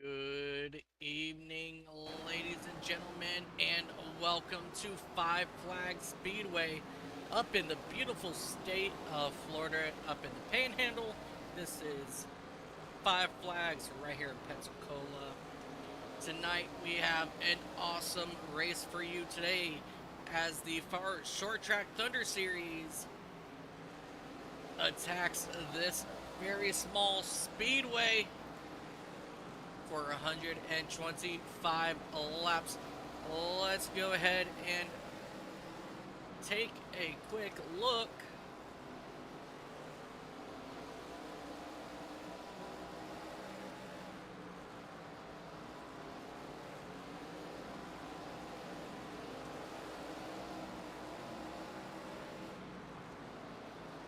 Good evening, ladies and gentlemen, and welcome to Five Flags Speedway up in the beautiful state of Florida, up in the Panhandle. This is Five Flags right here in Pensacola. Tonight we have an awesome race for you today as the Short Track Thunder Series attacks this very small speedway for 125 laps. Let's go ahead and take a quick look.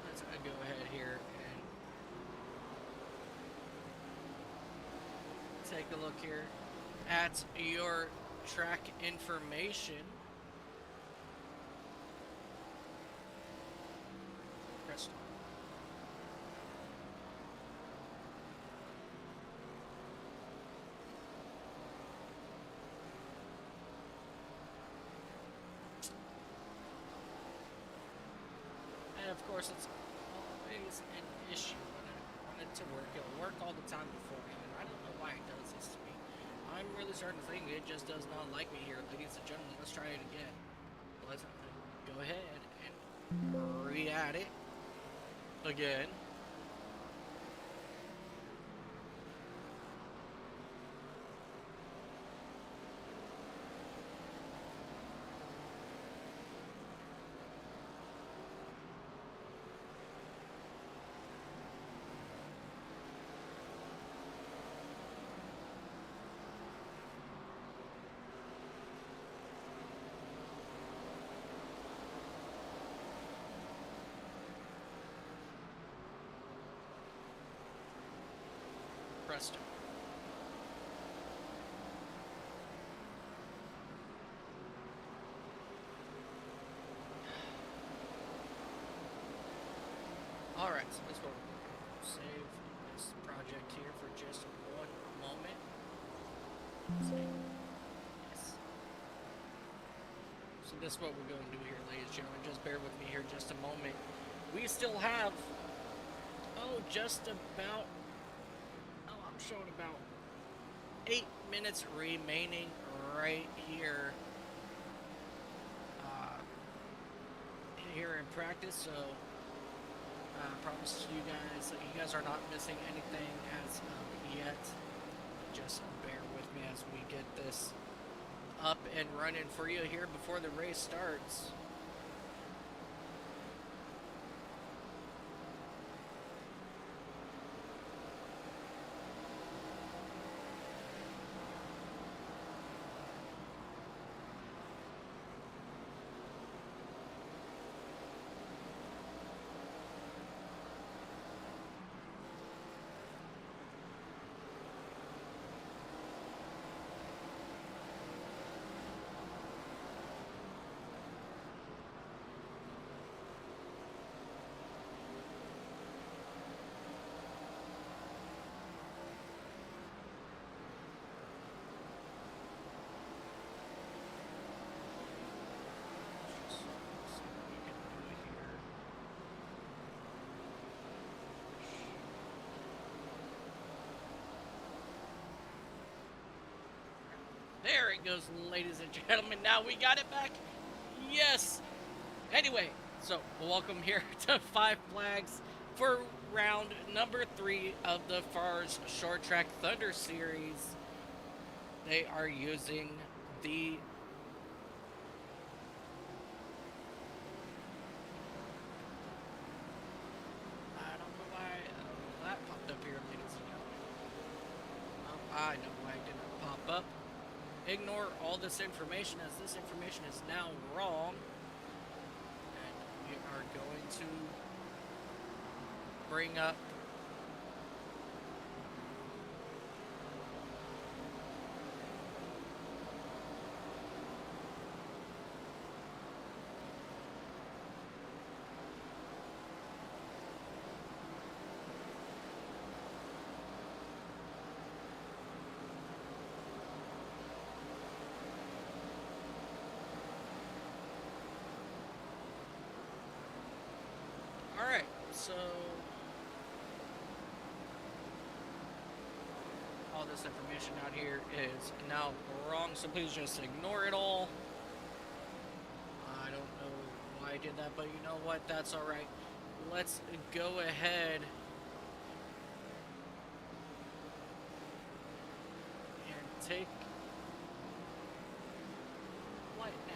Let's go ahead here and take a look here at your track information. Press start. And of course, it's always an issue when I want it to work. It'll work all the time beforehand. I don't know why it does this to me. I'm really starting to think it just does not like me here. Ladies and gentlemen, let's try it again. Let's go ahead and re-add it again. Presto. Alright, so let's go save this project here for just one moment. Yes. So this is what we're going to do here, ladies and gentlemen. Just bear with me here just a moment. We still have, just about, I'm showing about 8 minutes remaining right here. Here in practice, so I promise you guys that you guys are not missing anything as of yet. Just bear with me as we get this up and running for you here before the race starts. There it goes, ladies and gentlemen. Now we got it back. Yes. Anyway, so welcome here to Five Flags for round number 3 of the FARS Short Track Thunder Series. They are using the I don't know why that popped up here, ladies and gentlemen. I know why it didn't pop up. Ignore all this information as this information is now wrong. And we are going to bring up So all this information out here is now wrong, so please just ignore it all. I don't know why I did that, but you know what? That's all right. Let's go ahead and take flight now.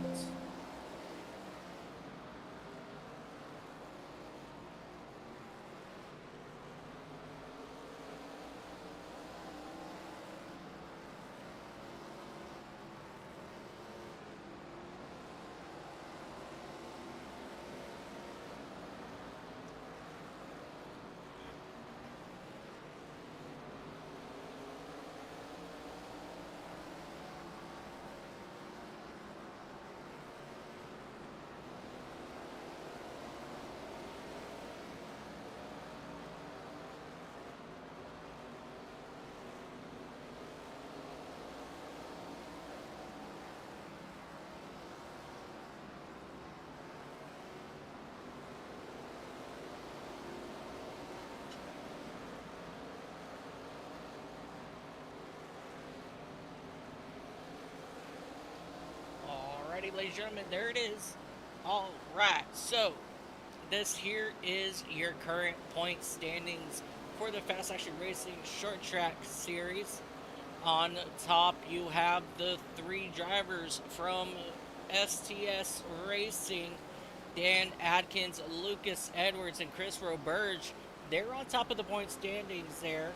That's alrighty, ladies and gentlemen, there it is. All right, so this here is your current point standings for the Fast Action Racing Short Track Series. On top, you have the three drivers from STS Racing: Dan Adkins, Lucas Edwards, and Chris Roberge. They're on top of the point standings there,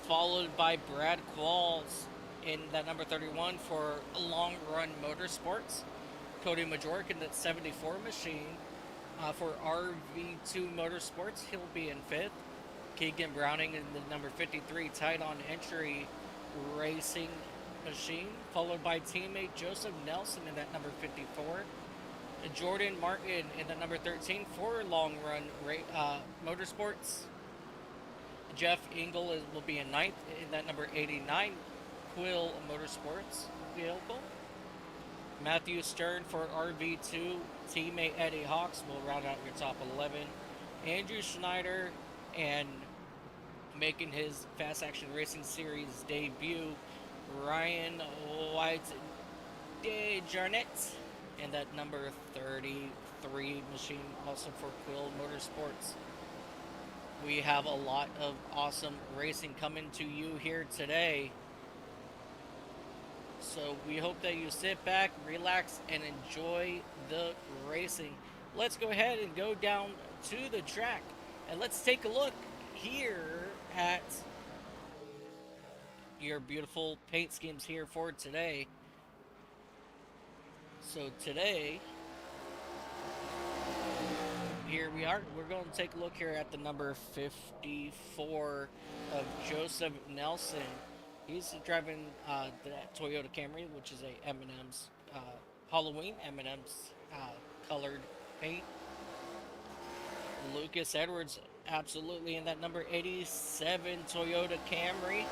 followed by Brad Qualls in that number 31 for Long Run Motorsports. Cody Majork in that 74 machine for RV2 Motorsports. He'll be in fifth. Keegan Browning in the number 53 tight on entry racing machine, followed by teammate Joseph Nelson in that number 54. Jordan Martin in the number 13 for Long Run Motorsports. Jeff Engel will be in ninth in that number 89 Quill Motorsports vehicle. Matthew Stern for RV2. Teammate Eddie Hawks will round out your top 11. Andrew Schneider, and making his Fast Action Racing Series debut, Ryan White de Jarnett in that number 33 machine, also for Quill Motorsports. We have a lot of awesome racing coming to you here today. So we hope that you sit back, relax, and enjoy the racing. Let's go ahead and go down to the track, and let's take a look here at your beautiful paint schemes here for today. So today, here we are. We're going to take a look here at the number 54 of Joseph Nelson. He's driving that Toyota Camry, which is a M&M's Halloween M&M's colored paint. Lucas Edwards, absolutely in that number 87 Toyota Camry,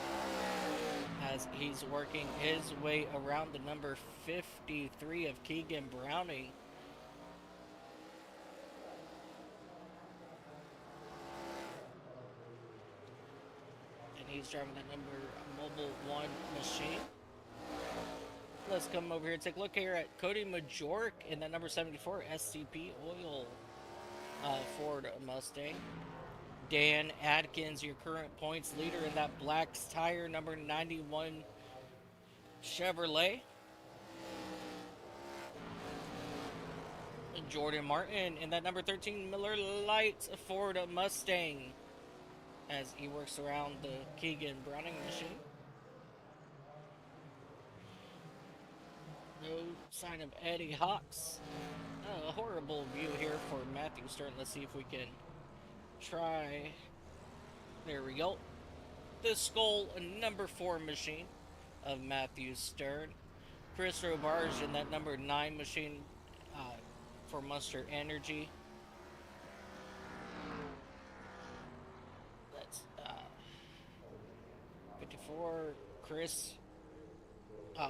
as he's working his way around the number 53 of Keegan Browning. And he's driving that number Mobile 1 machine. Let's come over here and take a look here at Cody Majork in that number 74 SCP Oil Ford Mustang. Dan Adkins, your current points leader in that Black's Tire number 91 Chevrolet. Jordan Martin in that number 13 Miller Lite Ford Mustang, as he works around the Keegan Browning machine. No sign of Eddie Hawks. A horrible view here for Matthew Stern. Let's see if we can try. There we go. The Skull number 4 machine of Matthew Stern. Chris Robarge in that number 9 machine for Monster Energy. That's 54 Chris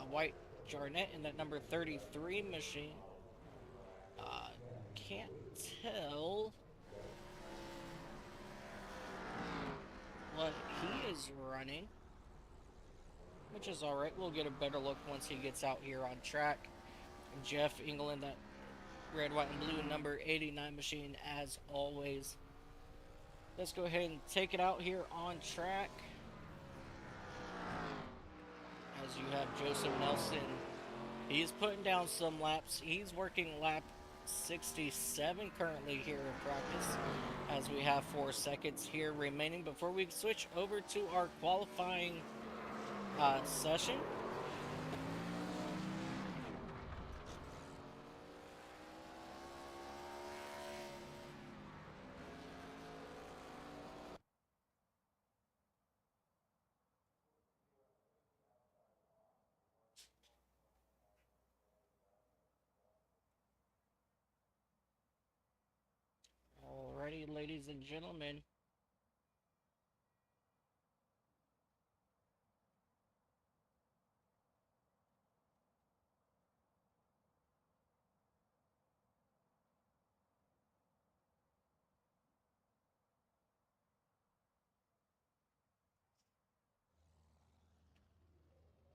White Jarnett in that number 33 machine. Can't tell what he is running, which is alright. We'll get a better look once he gets out here on track. Jeff England, that red, white, and blue number 89 machine, as always. Let's go ahead and take it out here on track. As you have Joseph Nelson, he's putting down some laps. He's working lap 67 currently here in practice, as we have 4 seconds here remaining before we switch over to our qualifying session. Alrighty, ladies and gentlemen.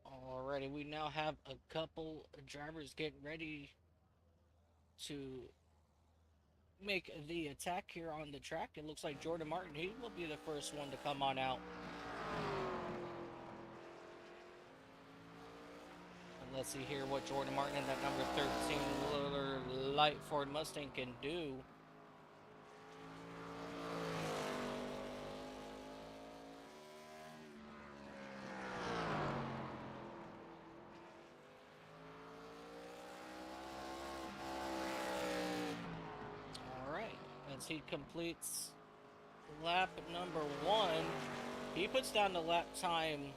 Alrighty, we now have a couple drivers getting ready to make the attack here on the track. It looks like Jordan Martin, he will be the first one to come on out. And let's see here what Jordan Martin and that number 13 light Ford Mustang can do. As he completes lap number 1, he puts down the lap time.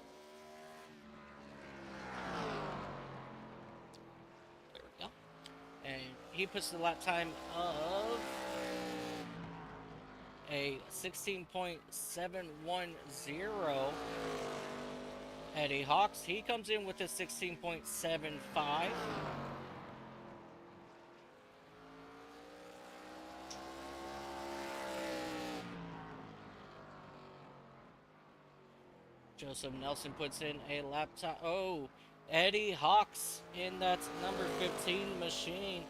There we go. And he puts the lap time of a 16.710. Eddie Hawks, he comes in with a 16.75. Joseph Nelson puts in a lap time. Oh, Eddie Hawks in that number 15 machine.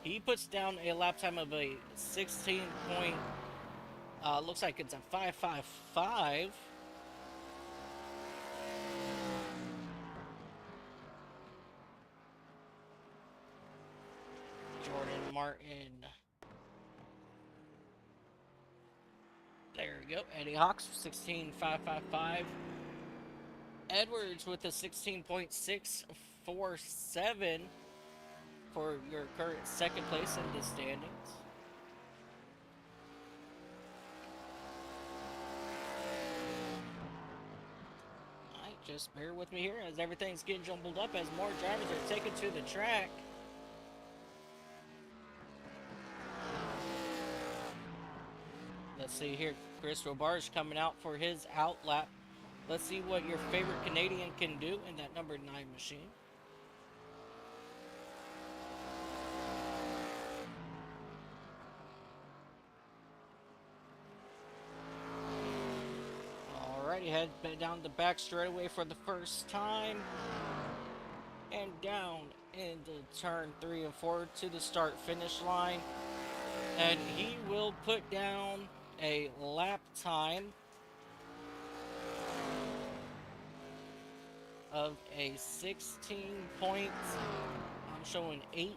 He puts down a lap time of a 16 point, looks like it's a 5.55. Jordan Martin. There we go. Eddie Hawks, 16.555. Edwards with a 16.647 for your current second place in the standings. Alright, just bear with me here as everything's getting jumbled up as more drivers are taken to the track. Let's see here, Chris Robarge coming out for his out lap. Let's see what your favorite Canadian can do in that number 9 machine. Alrighty, head down the back straightaway for the first time. And down into turn 3 and 4 to the start-finish line. And he will put down a lap time of a 16 points. I'm showing 8-9.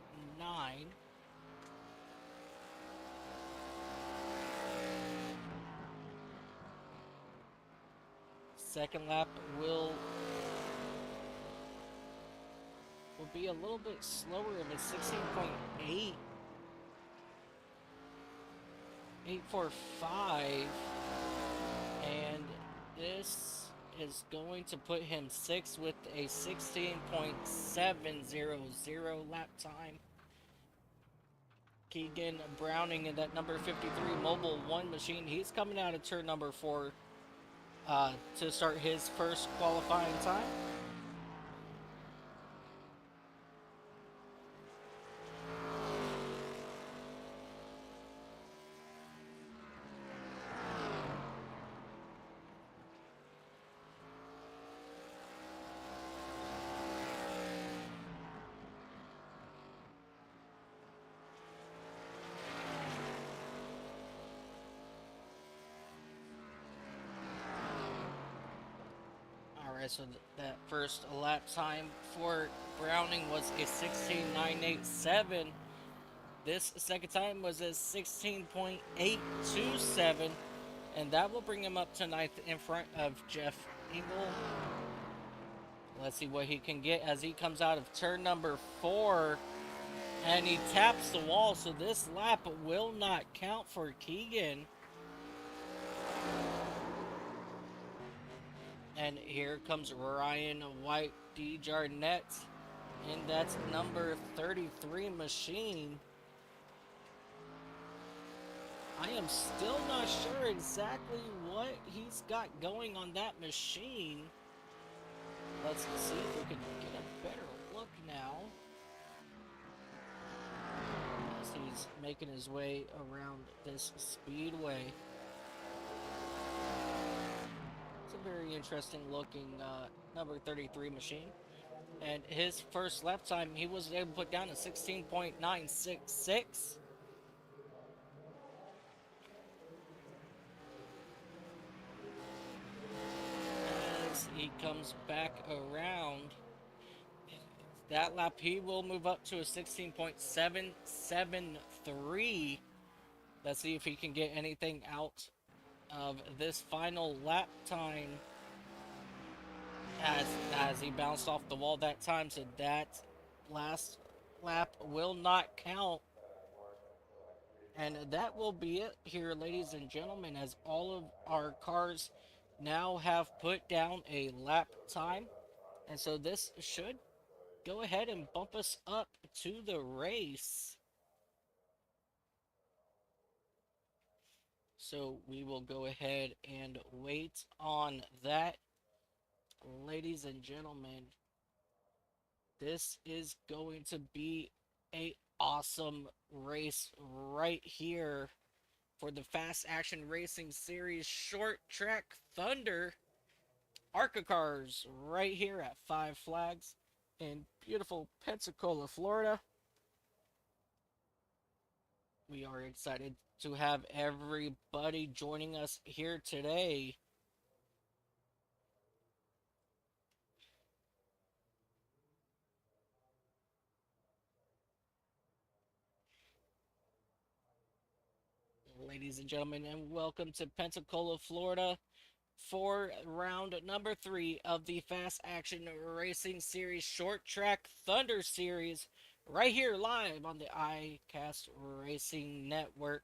Second lap will be a little bit slower of a 16.8. 845, and this is going to put him 6th with a 16.700 lap time. Keegan Browning in that number 53 Mobile 1 machine. He's coming out of turn number 4 to start his first qualifying time. Alright, so that first lap time for Browning was a 16.987. This second time was a 16.827, and that will bring him up to ninth in front of Jeff Engel. Let's see what he can get as he comes out of turn number 4, and he taps the wall, so this lap will not count for Keegan. And here comes Ryan White DeJarnette in that number 33 machine. I am still not sure exactly what he's got going on that machine. Let's see if we can get a better look now. As he's making his way around this speedway. It's a very interesting looking number 33 machine. And his first lap time, he was able to put down a 16.966. As he comes back around, that lap he will move up to a 16.773. Let's see if he can get anything out of this final lap time. As he bounced off the wall that time, so that last lap will not count. And that will be it here, ladies and gentlemen, as all of our cars now have put down a lap time. And so this should go ahead and bump us up to the race. So we will go ahead and wait on that. Ladies and gentlemen, this is going to be a awesome race right here for the Fast Action Racing Series Short Track Thunder ARCA cars right here at Five Flags in beautiful Pensacola, Florida. We are excited to have everybody joining us here today. Ladies and gentlemen, and welcome to Pensacola, Florida for round number 3 of the Fast Action Racing Series Short Track Thunder Series right here live on the iCast Racing Network,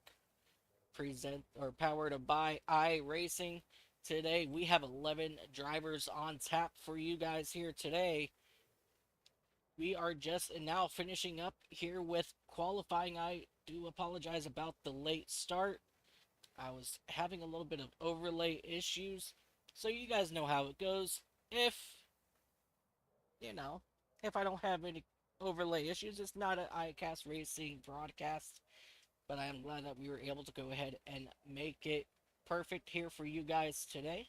present or powered by iRacing. Today we have 11 drivers on tap for you guys here today. We are just now finishing up here with qualifying. I do apologize about the late start. I was having a little bit of overlay issues, so you guys know how it goes. If if I don't have any overlay issues, it's not an iCast Racing broadcast, but I am glad that we were able to go ahead and make it perfect here for you guys today.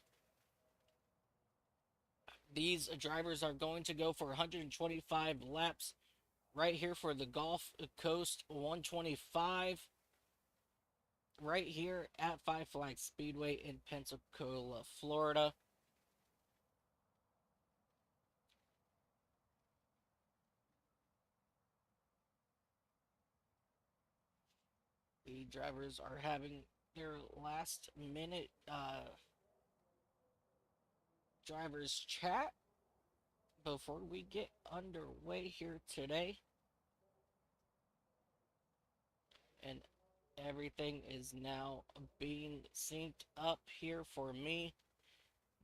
These drivers are going to go for 125 laps right here for the Gulf Coast 125 right here at Five Flags Speedway in Pensacola, Florida. The drivers are having their last minute drivers chat before we get underway here today. And everything is now being synced up here for me.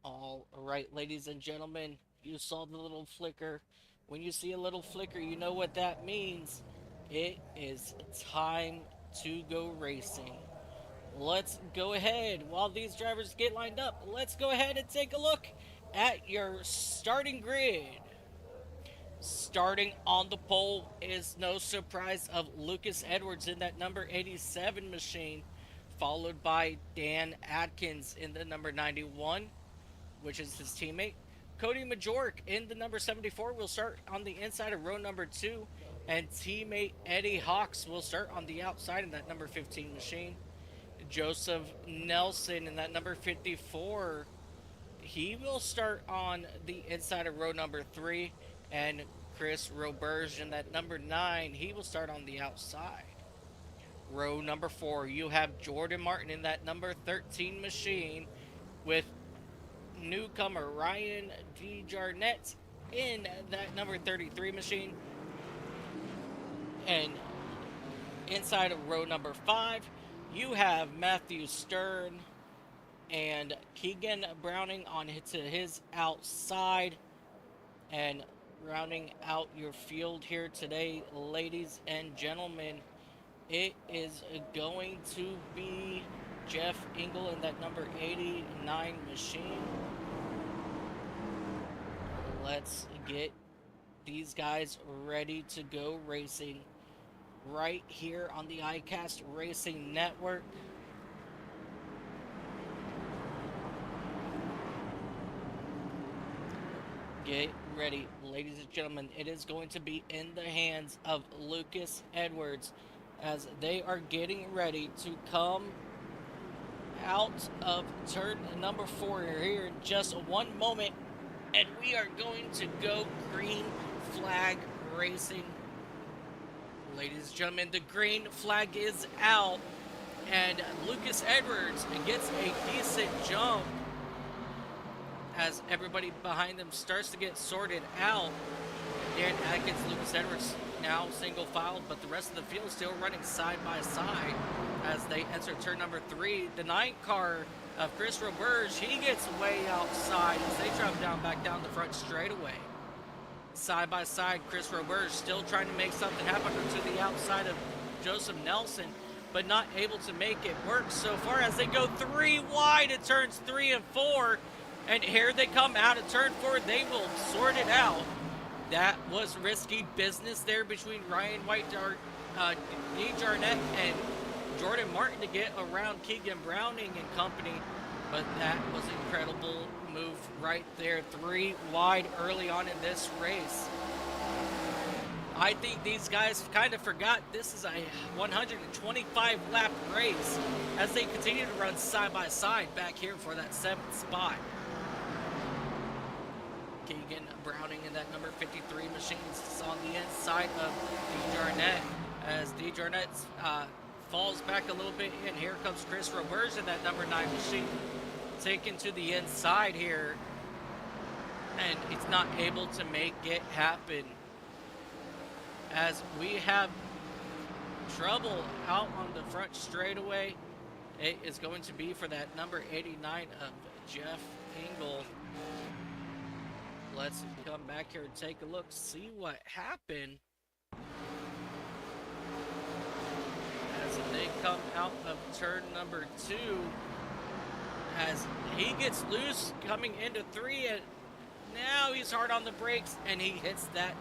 All right, ladies and gentlemen, you saw the little flicker. When you see a little flicker, you know what that means. It is time to go racing. Let's go ahead while these drivers get lined up. Let's go ahead and take a look at your starting grid. Starting on the pole is no surprise of Lucas Edwards in that number 87 machine, followed by Dan Atkins in the number 91, which is his teammate. Cody Majork in the number 74 will start on the inside of row number 2, and teammate Eddie Hawks will start on the outside in that number 15 machine. Joseph Nelson in that number 54, he will start on the inside of row number 3, and Chris Roberge in that number 9, he will start on the outside. Row number 4, you have Jordan Martin in that number 13 machine with newcomer Ryan DeJarnett in that number 33 machine. And inside of row number 5, you have Matthew Stern and Keegan Browning on to his outside. And rounding out your field here today, ladies and gentlemen, it is going to be Jeff Engel in that number 89 machine. Let's get these guys ready to go racing right here on the iCast Racing Network. Get ready, ladies and gentlemen. It is going to be in the hands of Lucas Edwards as they are getting ready to come out of turn number 4 here in just one moment. And we are going to go green flag racing. Ladies and gentlemen, the green flag is out. And Lucas Edwards gets a decent jump as everybody behind them starts to get sorted out. Dan Atkins, Lucas Edwards now single file, but the rest of the field is still running side by side as they enter turn number 3. The 9 car of Chris Roberge, he gets way outside as they drop back down the front straightaway. Side by side, Chris Roberge still trying to make something happen to the outside of Joseph Nelson, but not able to make it work so far as they go 3 wide at turns 3 and 4. And here they come out of turn 4. They will sort it out. That was risky business there between Ryan DeJarnett and Jordan Martin to get around Keegan Browning and company. But that was an incredible move right there. 3 wide early on in this race. I think these guys kind of forgot this is a 125 lap race as they continue to run side by side back here for that 7th spot. Keegan Browning in that number 53 machine is on the inside of DeJarnett as DeJarnett falls back a little bit, and here comes Chris Roberge in that number 9 machine taken to the inside here, and it's not able to make it happen as we have trouble out on the front straightaway. It is going to be for that number 89 of Jeff Engel. Let's come back here and take a look, see what happened. As they come out of turn number 2, as he gets loose coming into 3, and now he's hard on the brakes, and he hits that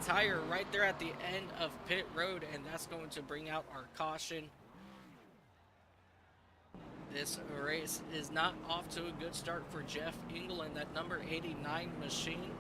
tire right there at the end of pit road, and that's going to bring out our caution. This race is not off to a good start for Jeff Engel in that number 89 machine.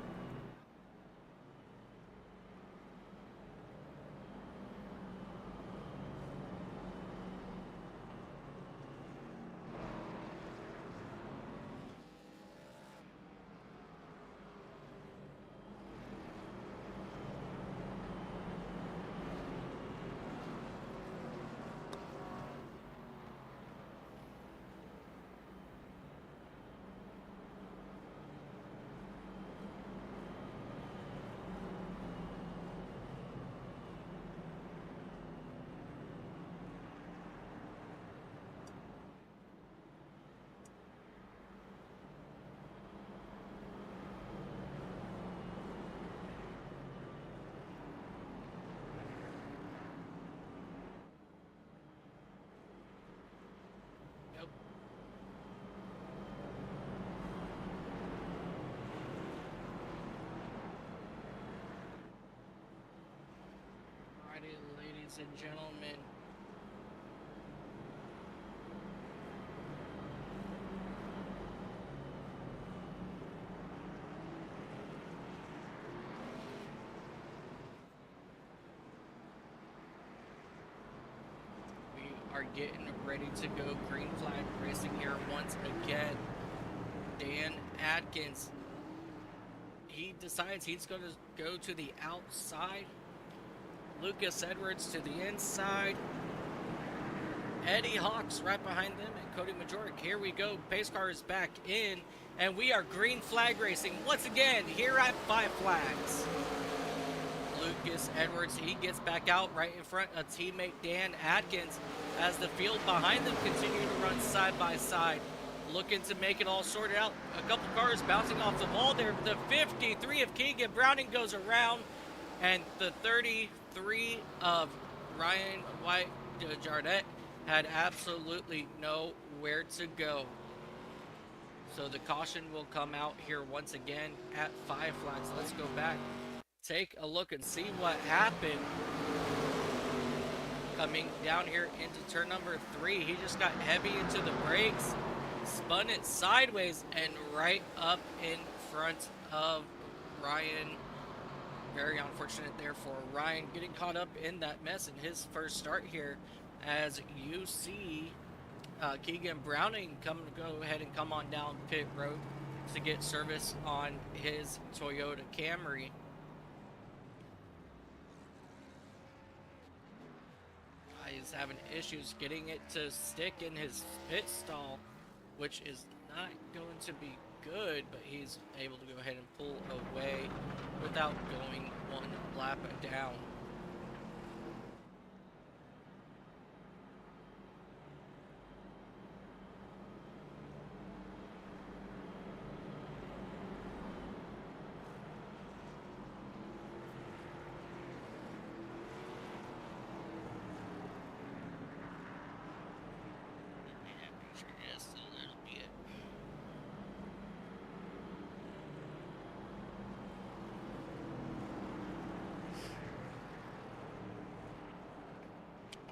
ladies and gentlemen. We are getting ready to go green flag racing here once again. Dan Atkins, he decides he's going to go to the outside. Lucas Edwards to the inside. Eddie Hawks right behind them, and Cody Majoric. Here we go. Pace car is back in, and we are green flag racing once again here at Five Flags. Lucas Edwards, he gets back out right in front of teammate Dan Atkins as the field behind them continue to run side by side, looking to make it all sorted out. A couple cars bouncing off the wall there. The 53 of Keegan Browning goes around, and the 33 of Ryan White Jardette had absolutely nowhere to go. So the caution will come out here once again at Five Flags. Let's go back, take a look and see what happened. Coming down here into turn number 3, he just got heavy into the brakes, spun it sideways and right up in front of Ryan. Very unfortunate there for Ryan, getting caught up in that mess in his first start here, as you see Keegan Browning go ahead and come on down pit road to get service on his Toyota Camry. He's having issues getting it to stick in his pit stall, which is not going to be good, but he's able to go ahead and pull away without going one lap down.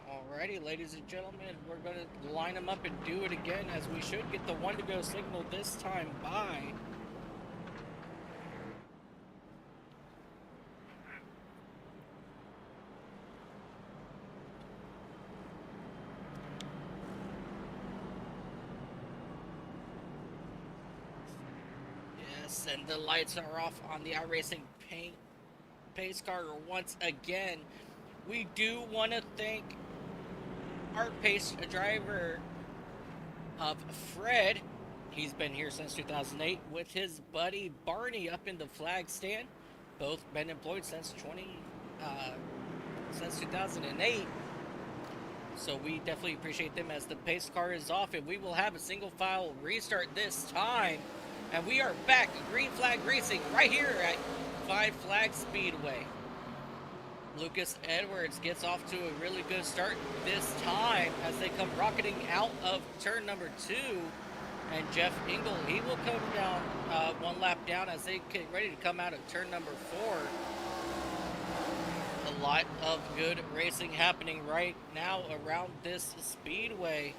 Alrighty, ladies and gentlemen, we're going to line them up and do it again, as we should get the one to go signal this time by. Yes, and the lights are off on the iRacing pace car once again. We do want to thank our pace driver of Fred. He's been here since 2008 with his buddy Barney up in the flag stand. Both been employed since 2008. So we definitely appreciate them, as the pace car is off, and we will have a single file restart this time. And we are back, green flag racing right here at Five Flags Speedway. Lucas Edwards gets off to a really good start this time as they come rocketing out of turn number 2. And Jeff Engel, he will come down one lap down as they get ready to come out of turn number 4. A lot of good racing happening right now around this speedway.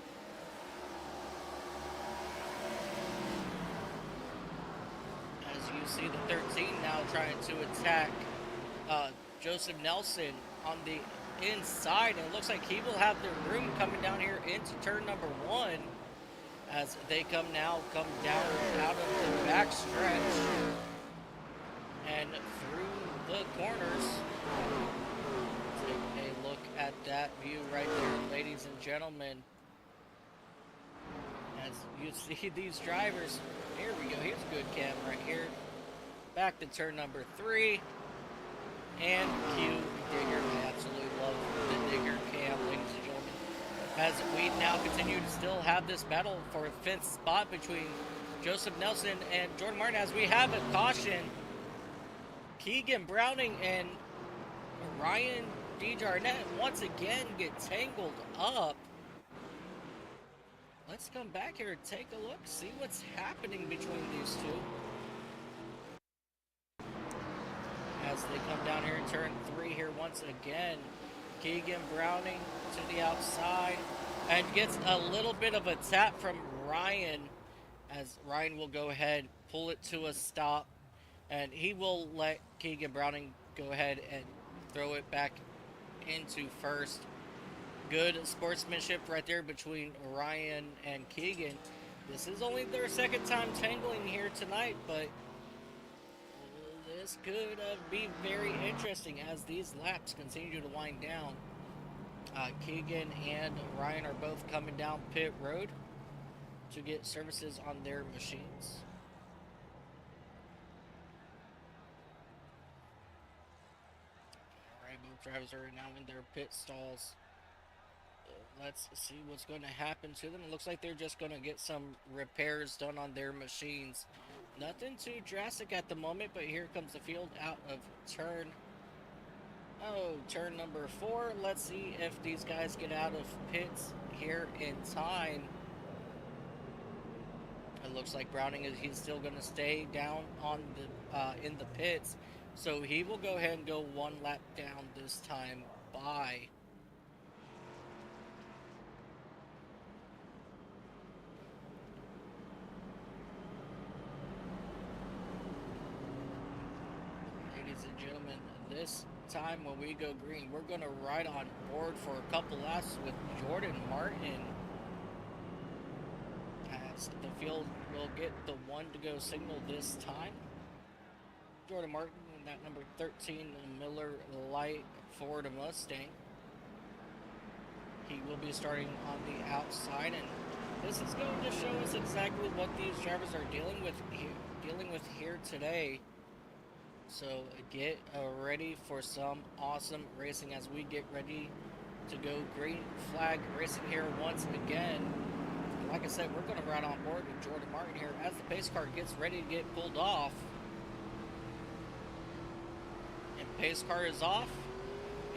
As you see the 13 now trying to attack Joseph Nelson on the inside, and it looks like he will have the room coming down here into turn number 1 as they come down out of the back stretch and through the corners. Take a look at that view right there, ladies and gentlemen, as you see these drivers. Here we go, here's a good cam right here. Back to turn number 3. And Q Digger. I absolutely love the Digger cam, ladies and gentlemen. As we now continue to still have this battle for a 5th spot between Joseph Nelson and Jordan Martin, as we have a caution. Keegan Browning and Ryan DeJarnett once again get tangled up. Let's come back here and take a look, see what's happening between these two. As they come down here in turn 3 here once again. Keegan Browning to the outside and gets a little bit of a tap from Ryan, as Ryan will go ahead, pull it to a stop, and he will let Keegan Browning go ahead and throw it back into first. Good sportsmanship right there between Ryan and Keegan. This is only their second time tangling here tonight, but this could be very interesting as these laps continue to wind down. Keegan and Ryan are both coming down pit road to get services on their machines. Alright, both drivers are now in their pit stalls. Let's see what's going to happen to them. It looks like they're just going to get some repairs done on their machines. Nothing too drastic at the moment, but here comes the field out of turn number 4. Let's see if these guys get out of pits here in time. It looks like Browning he's still going to stay down on the in the pits, so he will go ahead and go one lap down this time by. Ladies and gentlemen, this time when we go green, we're going to ride on board for a couple laps with Jordan Martin, as the field will get the 1-to-go signal this time. Jordan Martin in that number 13 Miller Lite Ford Mustang. He will be starting on the outside, and this is going to show us exactly what these drivers are dealing with here today. So get ready for some awesome racing as we get ready to go green flag racing here once again. Like I said, we're going to ride on board with Jordan Martin here as the pace car gets ready to get pulled off. And pace car is off.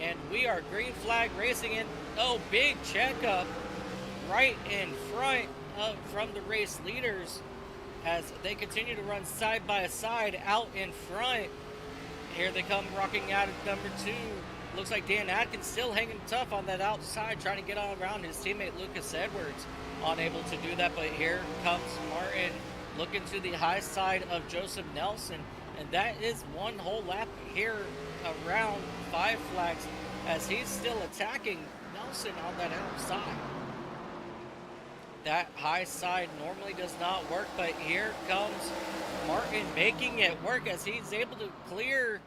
And we are green flag racing in. Oh, big checkup right in front from the race leaders as they continue to run side by side out in front. Here they come rocking out at number 2. Looks like Dan Atkins still hanging tough on that outside, trying to get all around his teammate Lucas Edwards. Unable to do that, but here comes Martin looking to the high side of Joseph Nelson. And that is one whole lap here around 5 flags as he's still attacking Nelson on that outside. That high side normally does not work, but here comes Martin making it work as he's able to clear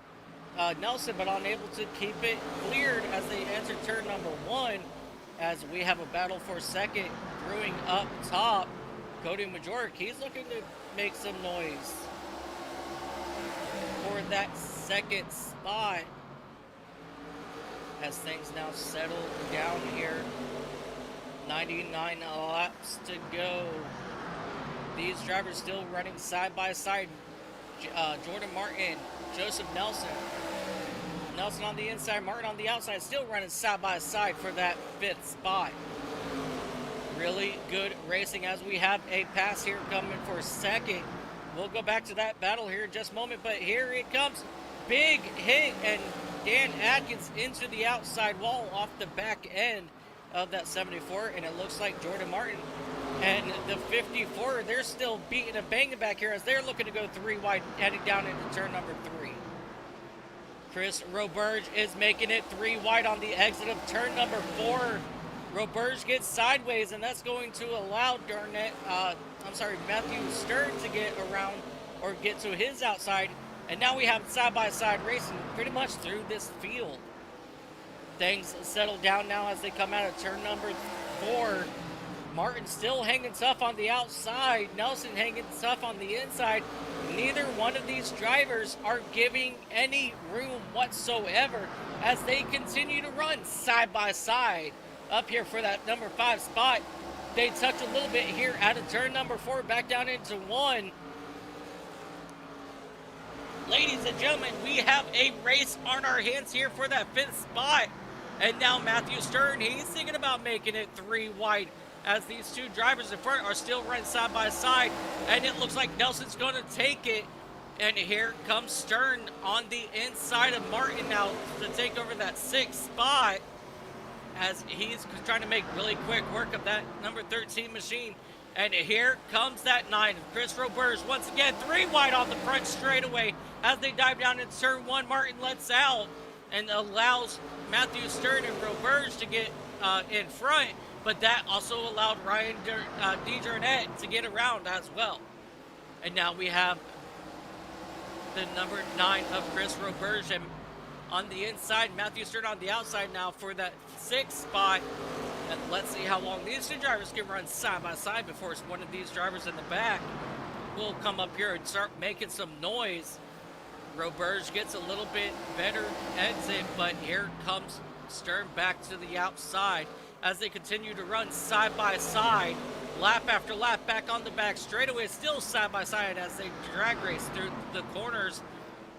Nelson, but unable to keep it cleared as they enter turn number 1, as we have a battle for second brewing up top. Cody Majoric, he's looking to make some noise for that second spot as things now settle down here. 99 laps to go. These drivers still running side by side. Jordan Martin, Joseph Nelson. Nelson on the inside, Martin on the outside, still running side by side for that 5th spot. Really good racing as we have a pass here coming for second. We'll go back to that battle here in just a moment, but here it comes. Big hit, and Dan Atkins into the outside wall off the back end of that 74, and it looks like Jordan Martin and the 54, they're still beating and banging back here as they're looking to go 3 wide, heading down into turn number 3. Chris Roberge is making it 3 wide on the exit of turn number 4. Roberge gets sideways, and that's going to allow Matthew Stern to get around or get to his outside. And now we have side-by-side racing pretty much through this field. Things settle down now as they come out of turn number 4. Martin still hanging tough on the outside. Nelson hanging tough on the inside. Neither one of these drivers are giving any room whatsoever as they continue to run side by side up here for that number 5 spot. They touch a little bit here out of turn number 4 back down into 1. Ladies and gentlemen, we have a race on our hands here for that 5th spot. And now Matthew Stern, he's thinking about making it 3 wide as these 2 drivers in front are still running side by side. And it looks like Nelson's going to take it. And here comes Stern on the inside of Martin now to take over that 6th spot. as he's trying to make really quick work of that number 13 machine. And here comes that 9. Chris Roberge once again 3 wide on the front straightaway as they dive down into turn 1. Martin lets out and allows Matthew Stern and Roberge to get in front, but that also allowed Ryan DeJarnette to get around as well. And now we have the number 9 of Chris Roberge and on the inside, Matthew Stern on the outside now for that 6th spot. And let's see how long these two drivers can run side by side before one of these drivers in the back will come up here and start making some noise. Roberge gets a little bit better exit, but here comes Stern back to the outside as they continue to run side by side, lap after lap, back on the back straightaway, still side by side as they drag race through the corners.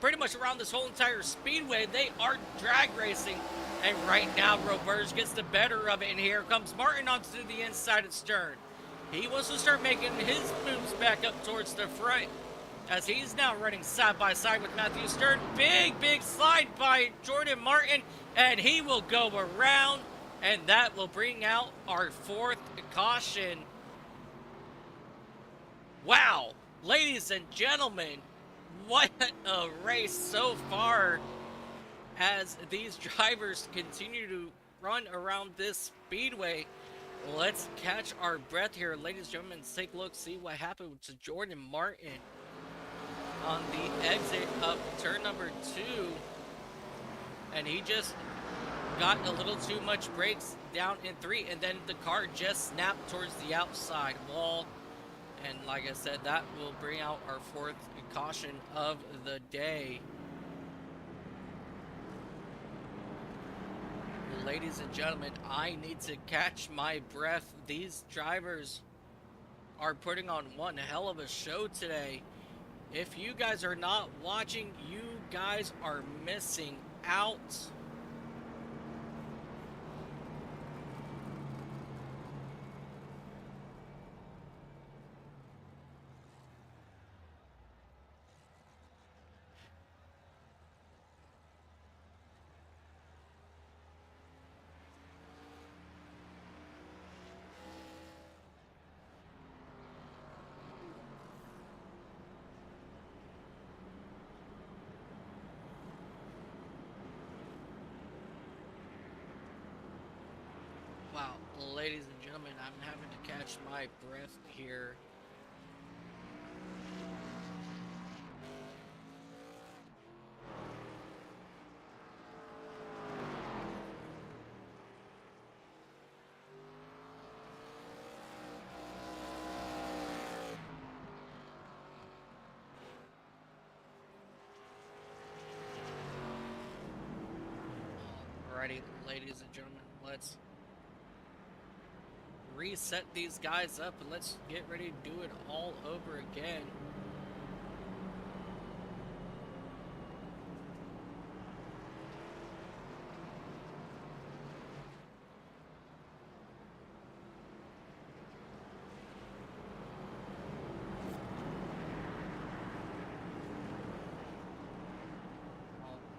Pretty much around this whole entire speedway, they are drag racing. And right now, Roberge gets the better of it, and here comes Martin onto the inside of Stern. He wants to start making his moves back up towards the front, as he's now running side by side with Matthew Stern. Big slide by Jordan Martin, and he will go around, and that will bring out our 4th caution. Wow, ladies and gentlemen, what a race so far as these drivers continue to run around this speedway. Let's catch our breath here, ladies and gentlemen. Let's take a look, see what happened to Jordan Martin on the exit of turn number 2. And he just got a little too much brakes down in 3, and then the car just snapped towards the outside wall. And like I said, that will bring out our 4th caution of the day. Ladies and gentlemen, I need to catch my breath. These drivers are putting on one hell of a show today. If you guys are not watching, you guys are missing out. Wow, ladies and gentlemen, I'm having to catch my breath here. Alrighty, ladies and gentlemen, let's reset these guys up and let's get ready to do it all over again.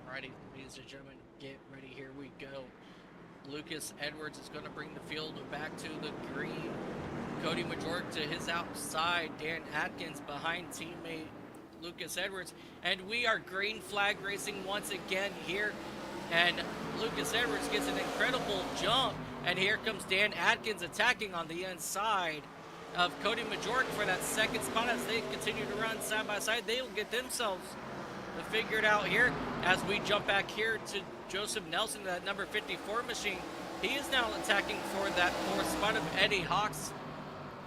Alrighty, ladies and gentlemen, get ready, here we go. Lucas Edwards is going to bring the field back to the green. Cody Majork to his outside. Dan Atkins behind teammate Lucas Edwards. And we are green flag racing once again here. And Lucas Edwards gets an incredible jump. And here comes Dan Atkins attacking on the inside of Cody Majork for that 2nd spot as they continue to run side by side. They will get themselves figured out here as we jump back here to Joseph Nelson, that number 54 machine. He is now attacking for that 4th spot of Eddie Hawks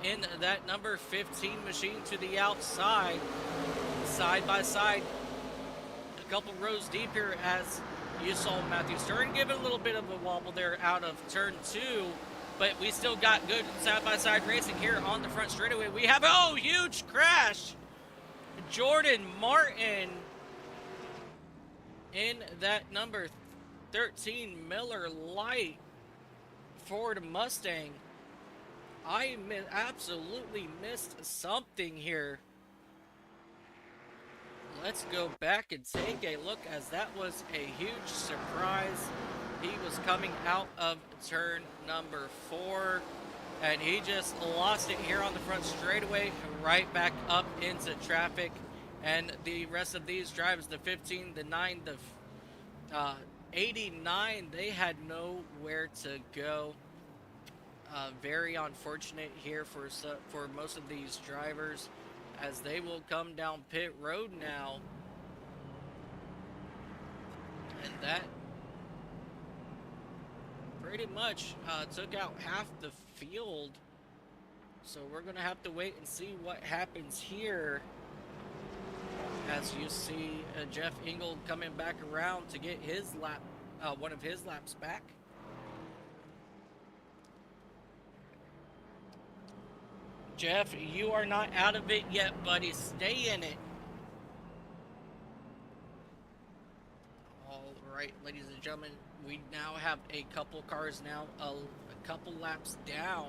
in that number 15 machine to the outside, side by side, a couple rows deep here as you saw Matthew Stern give it a little bit of a wobble there out of turn 2, but we still got good side by side racing here on the front straightaway. We have, oh, huge crash. Jordan Martin in that number 13 Miller Lite Ford Mustang. I absolutely missed something here. Let's go back and take a look, as that was a huge surprise He was coming out of turn number 4, and he just lost it here on the front straightaway, right back up into traffic. And the rest of these drivers, the 15, the 9, the 89, they had nowhere to go. Very unfortunate here for most of these drivers, as they will come down pit road now, and that pretty much took out half the field. So we're gonna have to wait and see what happens here, as you see Jeff Engel coming back around to get his lap, one of his laps back. Jeff, you are not out of it yet, buddy. Stay in it. All right, ladies and gentlemen, we now have a couple cars now, a couple laps down.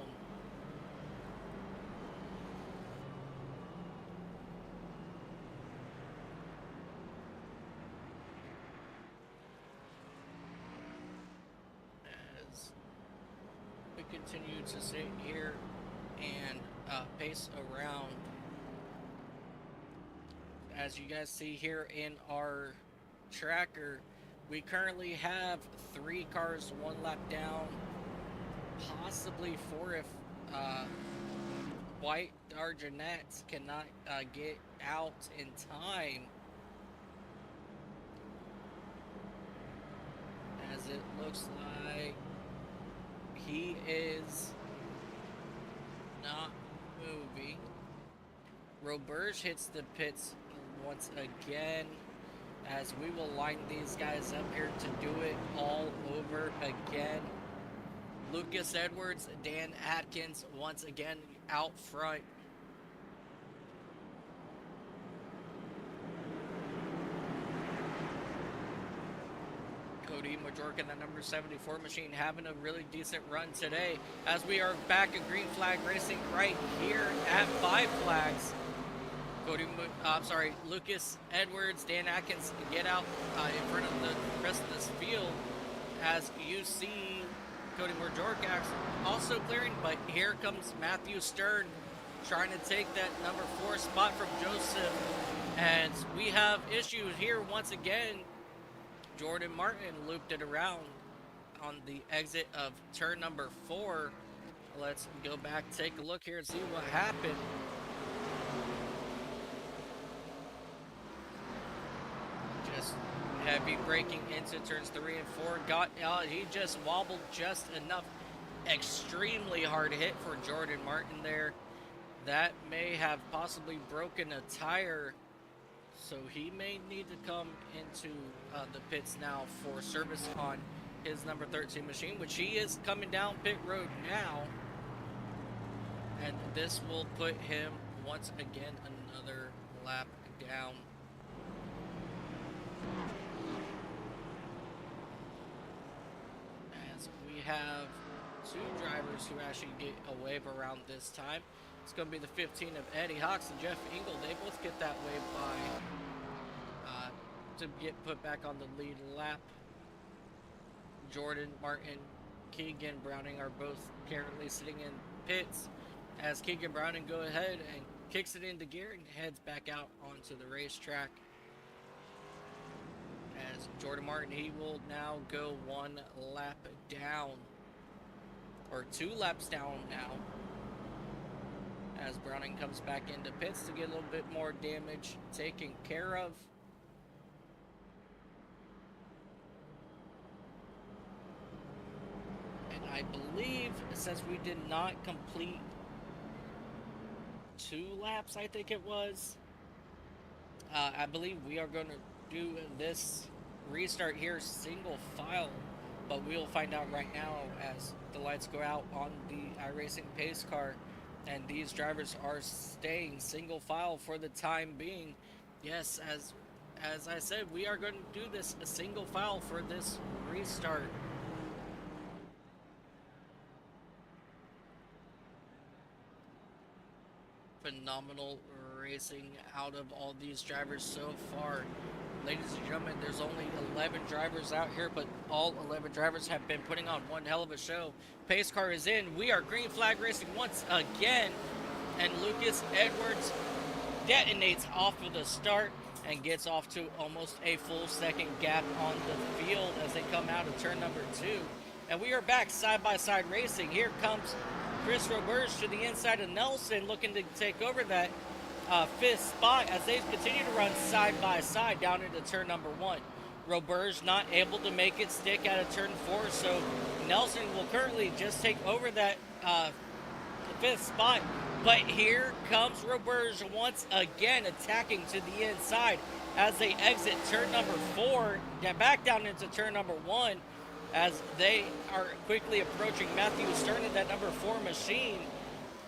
As we continue to sit here and pace around. As you guys see here in our tracker, we currently have 3 cars 1 lap down, possibly 4 if White Darjanets cannot get out in time, as it looks like he is not moving. Roberge hits the pits once again, as we will line these guys up here to do it all over again. Lucas Edwards, Dan Atkins once again out front. Cody Majorca, the number 74 machine, having a really decent run today, as we are back at Green Flag Racing right here at Five Flags. Lucas Edwards, Dan Atkins get out in front of the rest of this field, as you see Cody Majorca also clearing, but here comes Matthew Stern trying to take that number 4 spot from Joseph, and we have issues here once again. Jordan Martin looped it around on the exit of turn number 4. Let's go back, take a look here and see what happened. Just heavy braking into turns 3 and 4. He just wobbled just enough. Extremely hard hit for Jordan Martin there. That may have possibly broken a tire, so he may need to come into the pits now for service on his number 13 machine, which he is coming down pit road now. And this will put him once again another lap down. As we have 2 drivers who actually get a wave around this time. It's going to be the 15 of Eddie Hawks and Jeff Engel. They both get that wave by to get put back on the lead lap. Jordan Martin, Keegan Browning are both currently sitting in pits, as Keegan Browning go ahead and kicks it into gear and heads back out onto the racetrack. As Jordan Martin, he will now go 1 lap down, or 2 laps down now, as Browning comes back into pits to get a little bit more damage taken care of. And I believe, since we did not complete 2 laps, I think it was, I believe we are going to do this restart here single file, but we'll find out right now as the lights go out on the iRacing pace car. And these drivers are staying single file for the time being. Yes, as I said, we are going to do this a single file for this restart. Phenomenal racing out of all these drivers so far. Ladies and gentlemen, there's only 11 drivers out here, but all 11 drivers have been putting on one hell of a show. Pace car is in. We are green flag racing once again, and Lucas Edwards detonates off of the start and gets off to almost a full second gap on the field as they come out of turn number 2. And we are back side-by-side racing. Here comes Chris Roberge to the inside of Nelson, looking to take over that 5th spot as they continue to run side-by-side down into turn number 1. Roberge not able to make it stick out of turn 4, so Nelson will currently just take over that 5th spot. But here comes Roberge once again attacking to the inside as they exit turn number 4, back down into turn number 1 as they are quickly approaching Matthew Stern in that number 4 machine.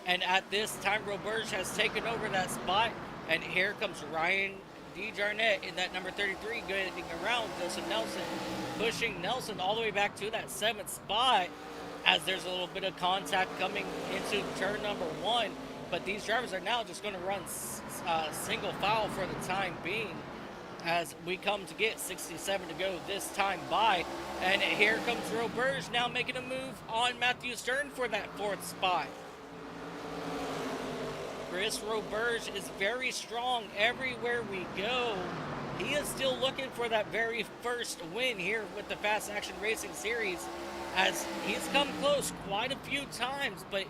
And at this time, Roberge has taken over that spot. And here comes Ryan DeJarnett in that number 33 getting around Joseph Nelson, pushing Nelson all the way back to that 7th spot as there's a little bit of contact coming into turn number 1. But these drivers are now just going to run single file for the time being as we come to get 67 to go this time by. And here comes Roberge now making a move on Matthew Stern for that 4th spot. Chris Roberge is very strong everywhere we go. He is still looking for that very first win here with the Fast Action Racing Series as he's come close quite a few times, but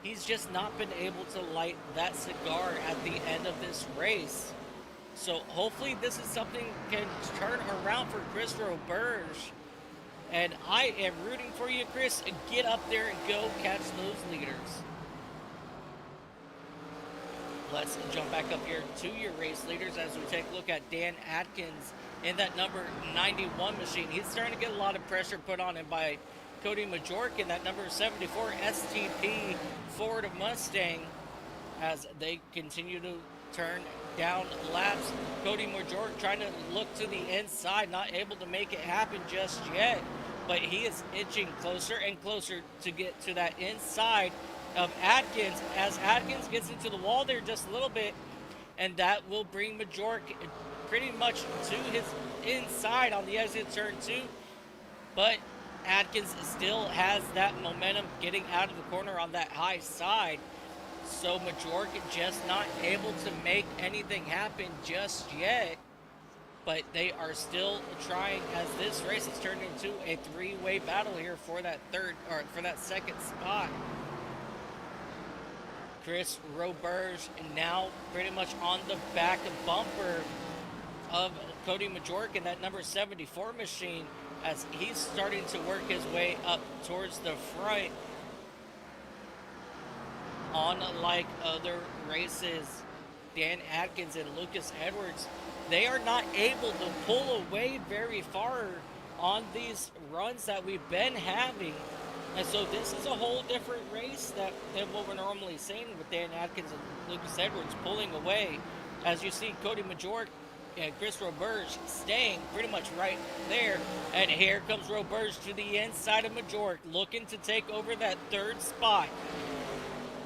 he's just not been able to light that cigar at the end of this race. So hopefully this is something can turn around for Chris Roberge. And I am rooting for you, Chris. Get up there and go catch those leaders. Let's jump back up here to your race leaders as we take a look at Dan Atkins in that number 91 machine. He's starting to get a lot of pressure put on him by Cody Majork in that number 74 STP Ford Mustang as they continue to turn down laps. Cody Majork trying to look to the inside, not able to make it happen just yet, but he is inching closer and closer to get to that inside of Atkins as Atkins gets into the wall there just a little bit, and that will bring Majork pretty much to his inside on the exit turn 2. But Atkins still has that momentum getting out of the corner on that high side. So Majork just not able to make anything happen just yet. But they are still trying as this race has turned into a 3-way battle here for that second spot. Chris Roberge now pretty much on the back bumper of Cody Majork in that number 74 machine as he's starting to work his way up towards the front. Unlike other races, Dan Atkins and Lucas Edwards, they are not able to pull away very far on these runs that we've been having. And so this is a whole different race than what we're normally seeing with Dan Atkins and Lucas Edwards pulling away. As you see Cody Majork and Chris Roberge staying pretty much right there. And here comes Roberge to the inside of Majork, looking to take over that 3rd spot.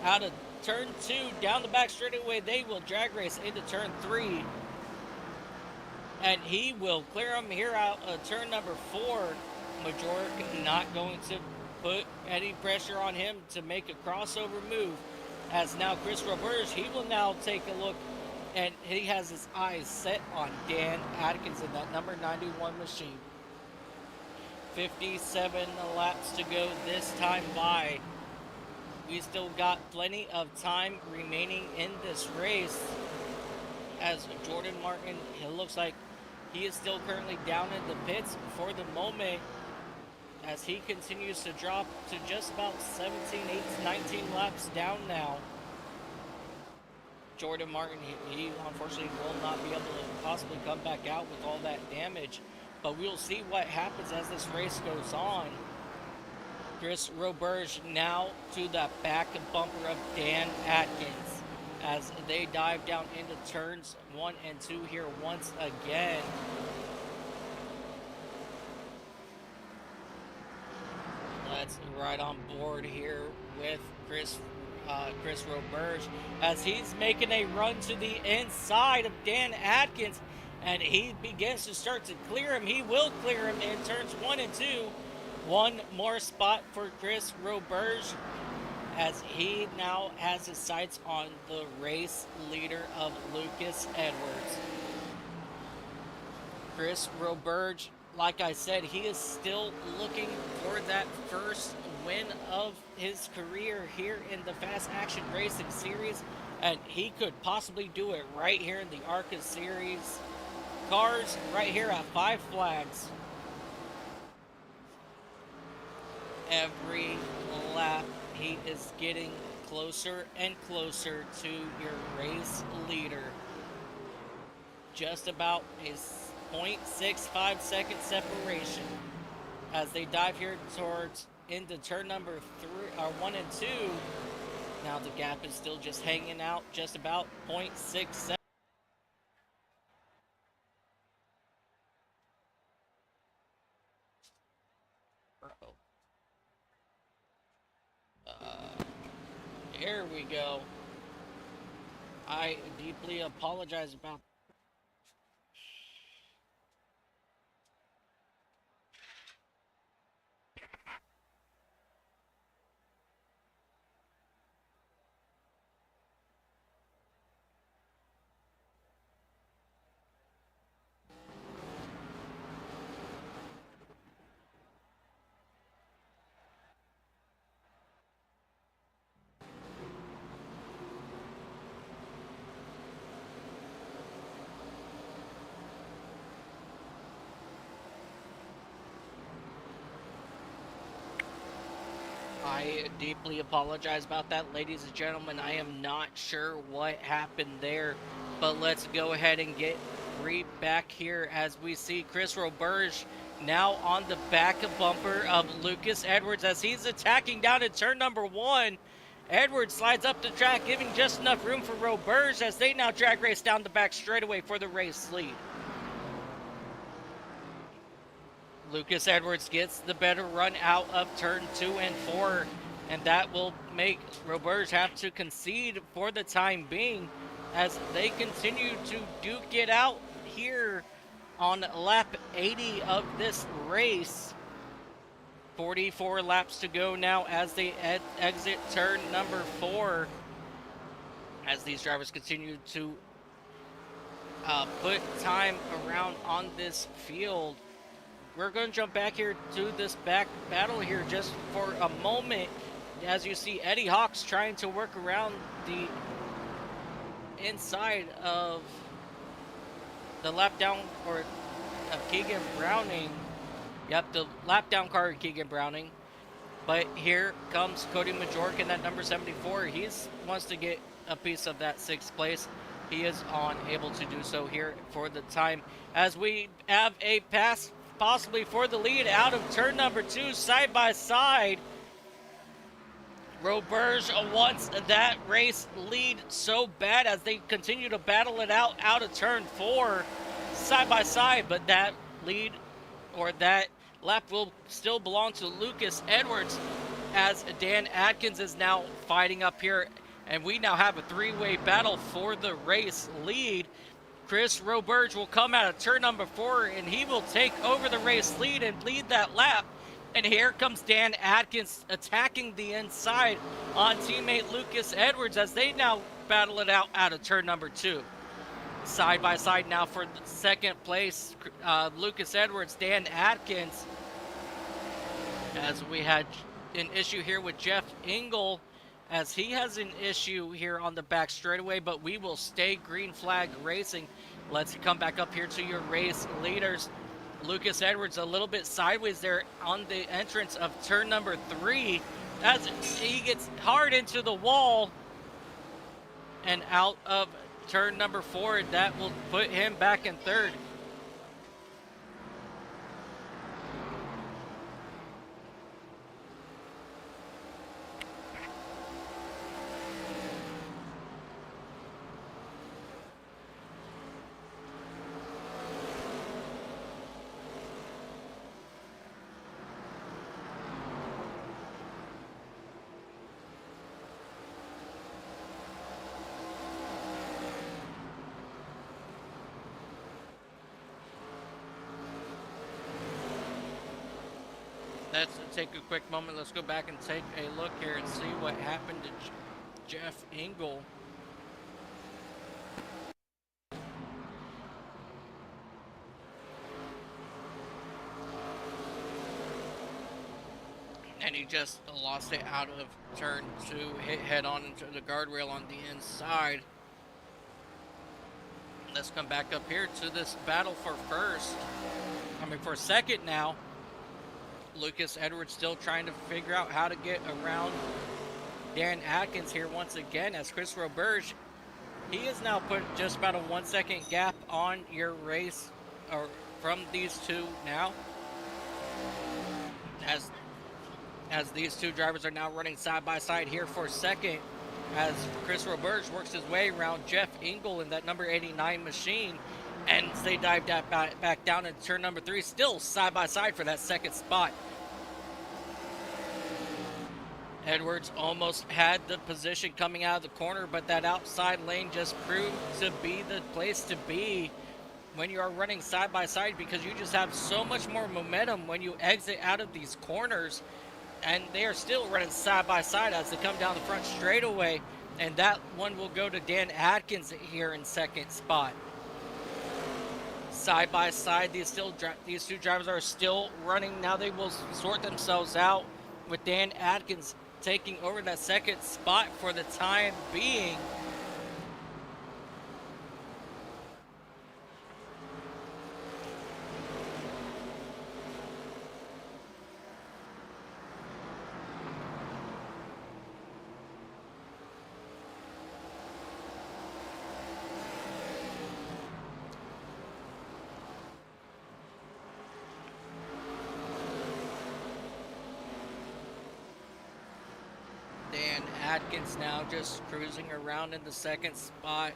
Out of turn 2, down the back straightaway, they will drag race into turn 3. And he will clear him here out of turn number 4. Majork not going to put any pressure on him to make a crossover move. As now Chris Roberge, he will now take a look, and he has his eyes set on Dan Atkins in that number 91 machine. 57 laps to go this time by. We still got plenty of time remaining in this race as Jordan Martin, it looks like he is still currently down in the pits for the moment as he continues to drop to just about 17, 18, 19 laps down now. Jordan Martin, he unfortunately will not be able to possibly come back out with all that damage, but we'll see what happens as this race goes on. Chris Roberge now to the back bumper of Dan Atkins as they dive down into turns 1 and 2 here once again. Let's ride on board here with Chris Roberge as he's making a run to the inside of Dan Atkins. and he begins to start to clear him. He will clear him in turns 1 and 2. One more spot for Chris Roberge, as he now has his sights on the race leader of Lucas Edwards. Chris Roberge, like I said, he is still looking for that first win of his career here in the Fast Action Racing Series, and he could possibly do it right here in the ARCA Series cars, right here at Five Flags. Every lap, he is getting closer and closer to your race leader. Just about a 0.65 second separation as they dive here towards into turn number 1 and 2. Now the gap is still just hanging out, just about 0.67. Here we go. I deeply apologize about. I deeply apologize about that, ladies and gentlemen. I am not sure what happened there, but let's go ahead and get back here as we see Chris Roberge now on the back bumper of Lucas Edwards as he's attacking down in turn number 1. Edwards slides up the track, giving just enough room for Roberge as they now drag race down the back straightaway for the race lead. Lucas Edwards gets the better run out of turn 2 and 4, and that will make Roberge have to concede for the time being as they continue to duke it out here on lap 80 of this race. 44 laps to go now as they exit turn number 4, as these drivers continue to put time around on this field. We're going to jump back here to this back battle here just for a moment. As you see, Eddie Hawks trying to work around the inside of the lap down or Keegan Browning. Yep, the lap down car of Keegan Browning. But here comes Cody Majork in that number 74. He wants to get a piece of that 6th place. He is unable to do so here for the time, as we have a pass possibly for the lead out of turn number 2, side by side. Roberge wants that race lead so bad as they continue to battle it out of turn 4, side by side, but that lead or that lap will still belong to Lucas Edwards, as Dan Atkins is now fighting up here, and we now have a 3-way battle for the race lead. Chris Roberge will come out of turn number 4, and he will take over the race lead and lead that lap. And here comes Dan Atkins attacking the inside on teammate Lucas Edwards as they now battle it out of turn number 2. Side by side now for the 2nd place, Lucas Edwards, Dan Atkins. As we had an issue here with Jeff Engel, as he has an issue here on the back straightaway, but we will stay green flag racing. Let's come back up here to your race leaders. Lucas Edwards a little bit sideways there on the entrance of turn number 3 as he gets hard into the wall and out of turn number 4. That will put him back in 3rd. Let's take a quick moment. Let's go back and take a look here and see what happened to Jeff Engel. And he just lost it out of turn 2, hit head on into the guardrail on the inside. Let's come back up here to this battle for for second now. Lucas Edwards still trying to figure out how to get around Dan Atkins here once again, as Chris Roberge, he has now put just about a 1 second gap on your race, or from these two now, as these two drivers are now running side by side here for second, as Chris Roberge works his way around Jeff Engel in that number 89 machine, and they dive back down in turn number 3, still side by side for that second spot. Edwards almost had the position coming out of the corner, but that outside lane just proved to be the place to be when you are running side by side, because you just have so much more momentum when you exit out of these corners. And they are still running side by side as they come down the front straightaway, and that one will go to Dan Atkins here in second spot. Side by side, these two drivers are still running. Now they will sort themselves out, with Dan Atkins taking over that second spot for the time being. Atkins now just cruising around in the second spot.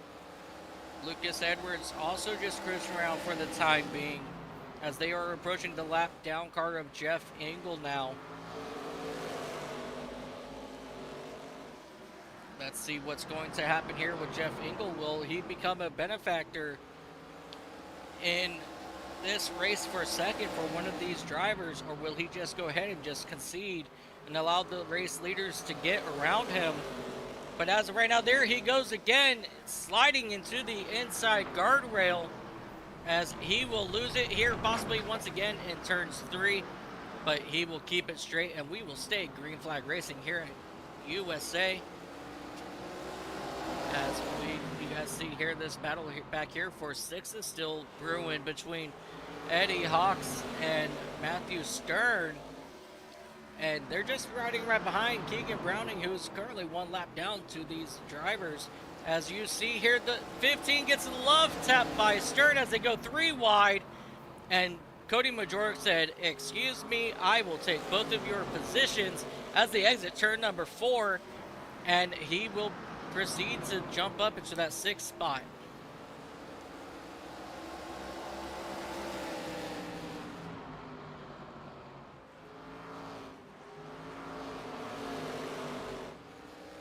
Lucas Edwards also just cruising around for the time being, as they are approaching the lap down car of Jeff Engel now. Let's see what's going to happen here with Jeff Engel. Will he become a benefactor in this race for second for one of these drivers, or will he just go ahead and just concede and allow the race leaders to get around him? But as of right now, there he goes again, sliding into the inside guardrail, as he will lose it here possibly once again in turns 3, but he will keep it straight, and we will stay green flag racing here at USA. As you guys see here, this battle back here for 6 is still brewing between Eddie Hawks and Matthew Stern. And they're just riding right behind Keegan Browning, who's currently 1 lap down to these drivers. As you see here, the 15 gets love tapped by Stern as they go 3 wide. And Cody Majorek said, "Excuse me, I will take both of your positions," as they exit turn number 4. And he will proceed to jump up into that 6th spot.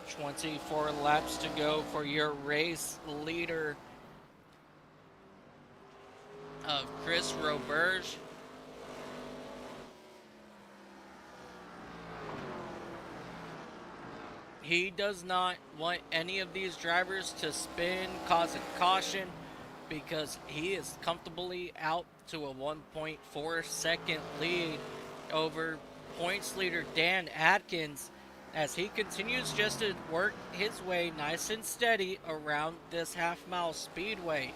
"24 laps to go for your race leader of Chris Roberge." He does not want any of these drivers to spin, causing caution, because he is comfortably out to a 1.4 second lead over points leader Dan Atkins, as he continues just to work his way nice and steady around this half-mile speedway.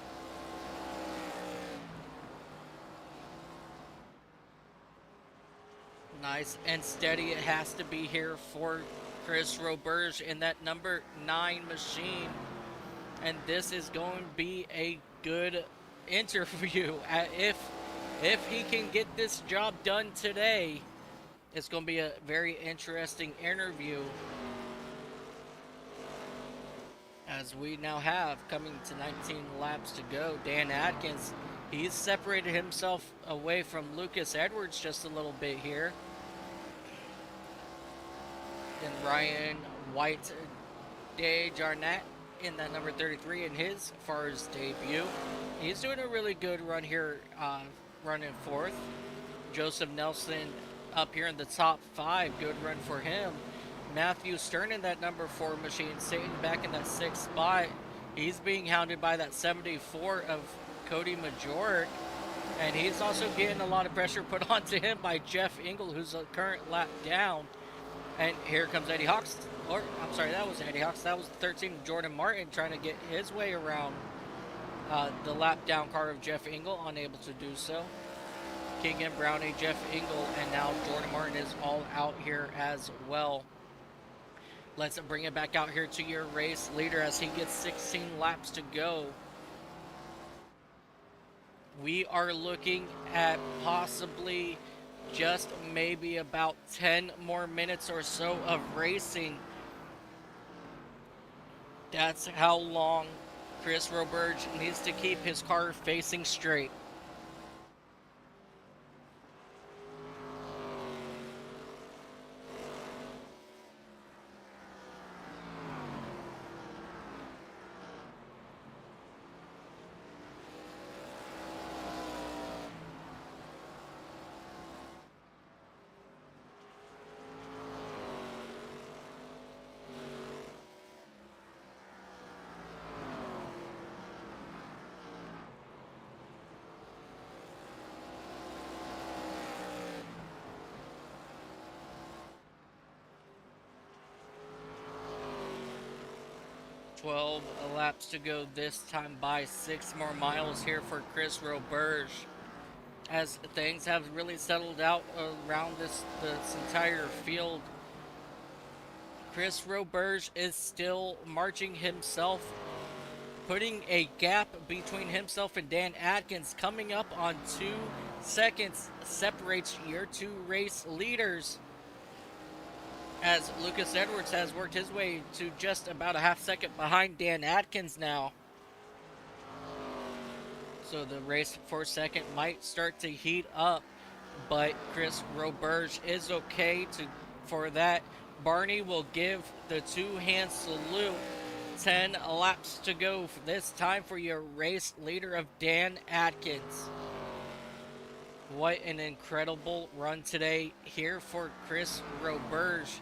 Nice and steady it has to be here for Chris Roberge in that number 9 machine. And this is going to be a good interview. If he can get this job done today, it's going to be a very interesting interview, as we now have, coming to 19 laps to go, Dan Atkins. He's separated himself away from Lucas Edwards just a little bit here. And Ryan White de Jarnett in that number 33 in his first debut. He's doing a really good run here, running 4th. Joseph Nelson up here in the top 5. Good run for him. Matthew Stern in that number 4 machine, sitting back in that 6th spot. He's being hounded by that 74 of Cody Majoric, and he's also getting a lot of pressure put onto him by Jeff Engel, who's a current lap down. And here comes Eddie Hawks, or I'm sorry, that was Eddie Hawks. That was 13 Jordan Martin trying to get his way around the lap down car of Jeff Engel, unable to do so. King and Brownie, Jeff Engel, and now Jordan Martin is all out here as well. Let's bring it back out here to your race leader as he gets 16 laps to go. We are looking at possibly just maybe about 10 more minutes or so of racing. That's how long Chris Roberge needs to keep his car facing straight. 12 laps to go, this time by 6 more miles here for Chris Roberge, as things have really settled out around this entire field. Chris Roberge is still marching himself, putting a gap between himself and Dan Atkins, coming up on 2 seconds, separates your 2 race leaders, as Lucas Edwards has worked his way to just about a half second behind Dan Atkins now. So the race for second might start to heat up, but Chris Roberge is okay for that. Barney will give the 2-hand salute. 10 laps to go this time for your race leader of Dan Atkins. What an incredible run today here for Chris Roberge.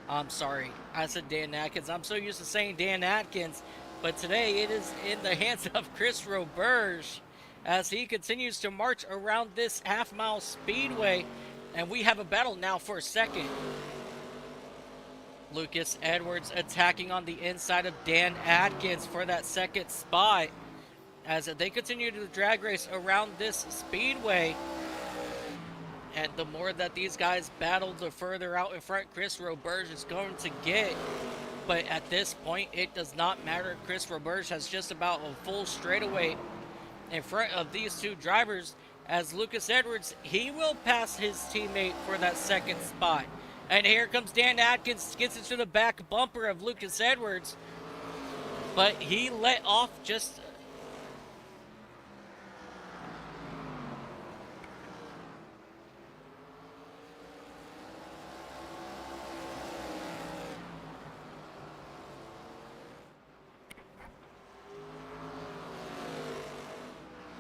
I'm sorry, I said Dan Atkins. I'm so used to saying Dan Atkins, but today it is in the hands of Chris Roberge as he continues to march around this half-mile speedway, and we have a battle now for second. Lucas Edwards attacking on the inside of Dan Atkins for that second spot as they continue to drag race around this speedway. And the more that these guys battle, the further out in front Chris Roberge is going to get. But at this point, it does not matter. Chris Roberge has just about a full straightaway in front of these 2 drivers, as Lucas Edwards, he will pass his teammate for that second spot. And here comes Dan Atkins, gets into the back bumper of Lucas Edwards, but he let off just...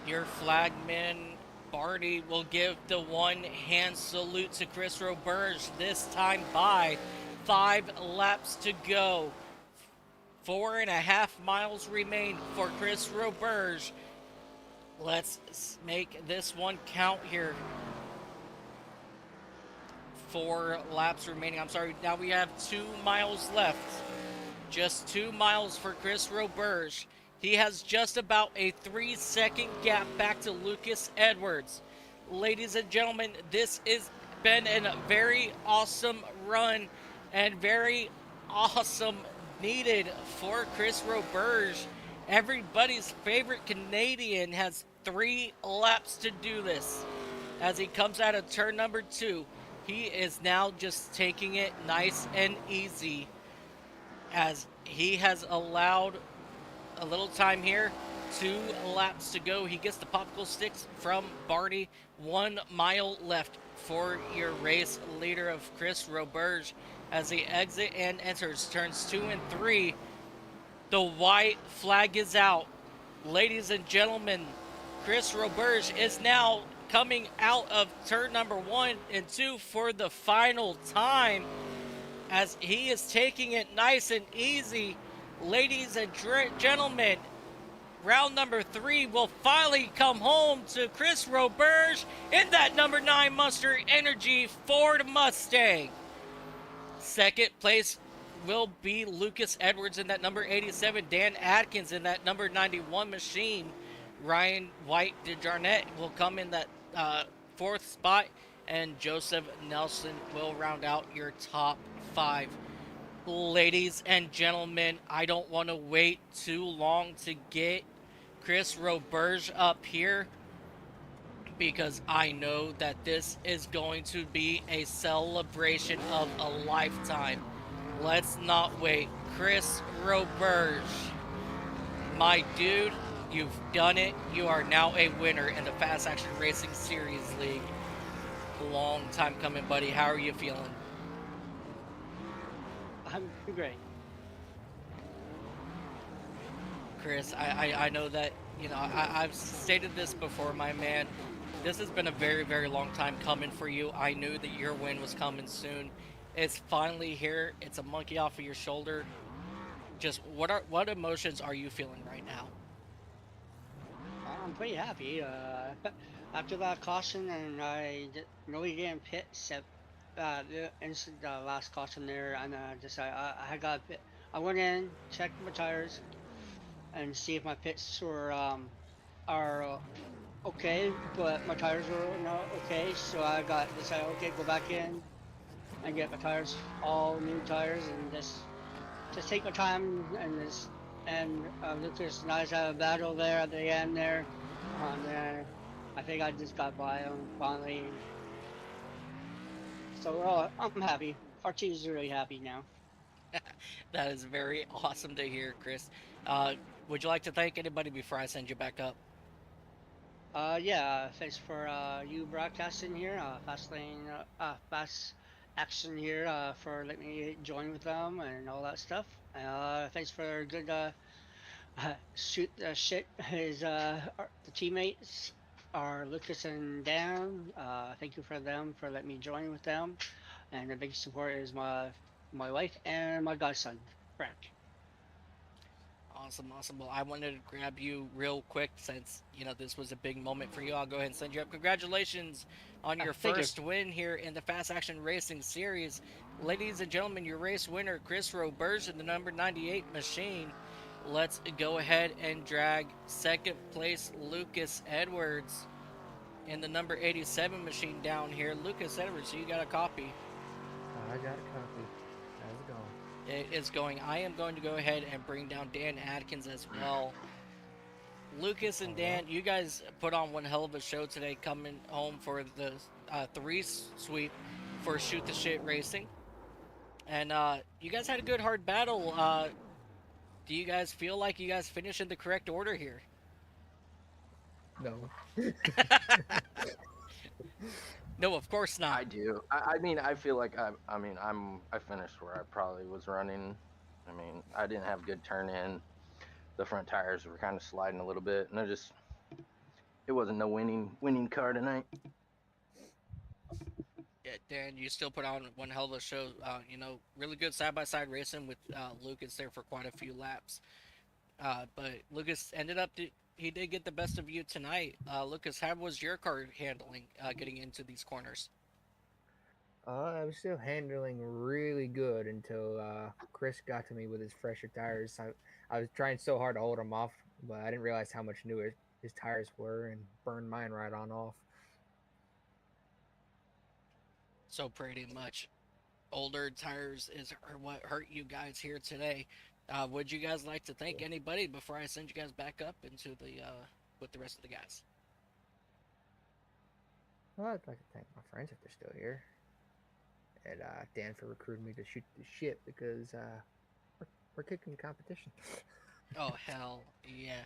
Your flagman, Barney, will give the 1-hand salute to Chris Roberge, this time by 5 laps to go. 4.5 miles remain for Chris Roberge. Let's make this one count here. 4 laps remaining. I'm sorry, now we have 2 miles left. Just 2 miles for Chris Roberge. He has just about a 3-second gap back to Lucas Edwards. Ladies and gentlemen, this has been a very awesome run and very awesome needed for Chris Roberge. Everybody's favorite Canadian has 3 laps to do this. As he comes out of turn number 2, he is now just taking it nice and easy, as he has allowed a little time here. 2 laps to go. He gets the popsicle sticks from Barney. 1 mile left for your race leader of Chris Roberge as he exit and enters turns 2 and 3. The white flag is out. Ladies and gentlemen, Chris Roberge is now coming out of turn number 1 and 2 for the final time as he is taking it nice and easy. Ladies and gentlemen, round number 3 will finally come home to Chris Roberge in that number 9 Monster Energy Ford Mustang. Second place will be Lucas Edwards in that number 87, Dan Atkins in that number 91 machine. Ryan White DeJarnette will come in that fourth spot, and Joseph Nelson will round out your top 5. Ladies and gentlemen, I don't want to wait too long to get Chris Roberge up here because I know that this is going to be a celebration of a lifetime. Let's not wait. Chris Roberge, my dude, you've done it. You are now a winner in the Fast Action Racing Series League. Long time coming, buddy. How are you feeling? I'm great. Chris, I know that, I've stated this before, my man. This has been a very, very long time coming for you. I knew that your win was coming soon. It's finally here. It's a monkey off of your shoulder. Just what emotions are you feeling right now? I'm pretty happy. After that caution, and I really didn't pit except the last caution there, and I got a pit. I went in, checked my tires, and see if my pits are okay, but my tires were not okay. So I decided, okay, go back in and get my tires, all new tires, and just take my time and Lucas and I had a battle there at the end there. And I think I just got by him finally. So I'm happy. Our team's really happy now. That is very awesome to hear, Chris. Would you like to thank anybody before I send you back up? Yeah, thanks for you broadcasting here, Fast Action here, for letting me join with them and all that stuff. Thanks for good shoot shit. The teammates are Lucas and Dan. Thank you for them for letting me join with them, and the big support is my wife and my godson, Frank. Awesome, awesome. Well, I wanted to grab you real quick since, this was a big moment for you. I'll go ahead and send you up. Congratulations on your Thank you. first win here in the Fast Action Racing Series. Ladies and gentlemen, your race winner, Chris Roberge in the number 98 machine. Let's go ahead and drag second place Lucas Edwards in the number 87 machine down here. Lucas Edwards, so you got a copy. I got a copy. How's it going? It is going. I am going to go ahead and bring down Dan Atkins as well. Lucas and Dan, you guys put on one hell of a show today, coming home for the 3 sweep for Shoot the Shit Racing. And you guys had a good hard battle. Do you guys feel like you guys finished in the correct order here? No. No, of course not. I do. I mean, I feel like I finished where I probably was running. I mean, I didn't have good turn in. The front tires were kind of sliding a little bit, and it wasn't no winning car tonight. Yeah, Dan, you still put on one hell of a show. Really good side-by-side racing with Lucas there for quite a few laps. But Lucas ended up, he did get the best of you tonight. Lucas, how was your car handling getting into these corners? I was still handling really good until Chris got to me with his fresher tires. I was trying so hard to hold him off, but I didn't realize how much newer his tires were and burned mine right on off. So pretty much older tires are what hurt you guys here today. Would you guys like to thank anybody before I send you guys back up into the with the rest of the guys? Well, I'd like to thank my friends if they're still here. And Dan for recruiting me to shoot the shit because we're kicking the competition. Oh hell yeah!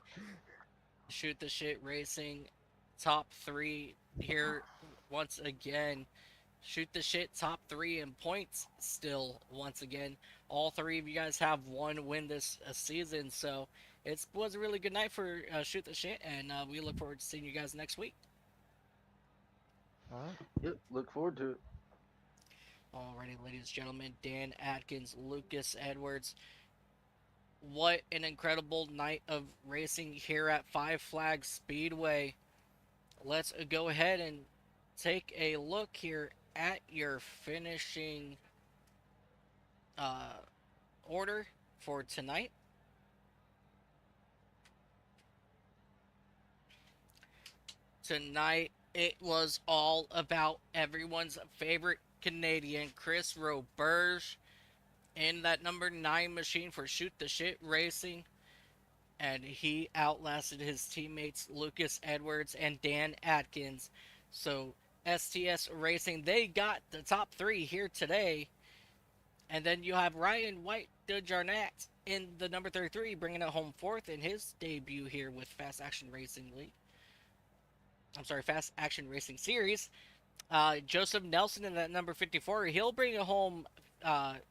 Shoot the Shit Racing, top 3 here once again. Shoot the Shit top 3 in points still once again. All 3 of you guys have 1 win this season, so it was a really good night for Shoot the Shit, and we look forward to seeing you guys next week. All right. Yep, look forward to it. Alrighty, ladies and gentlemen, Dan Atkins, Lucas Edwards. What an incredible night of racing here at Five Flags Speedway. Let's go ahead and take a look here at your finishing order for tonight. Tonight, it was all about everyone's favorite Canadian, Chris Roberge, in that number 9 machine for Shoot the Shit Racing. And he outlasted his teammates Lucas Edwards and Dan Atkins. So STS Racing, they got the top 3 here today. And then you have Ryan White de Jarnat in the number 33, bringing it home 4th in his debut here with Fast Action Racing League. Fast Action Racing Series. Joseph Nelson in that number 54, he'll bring it home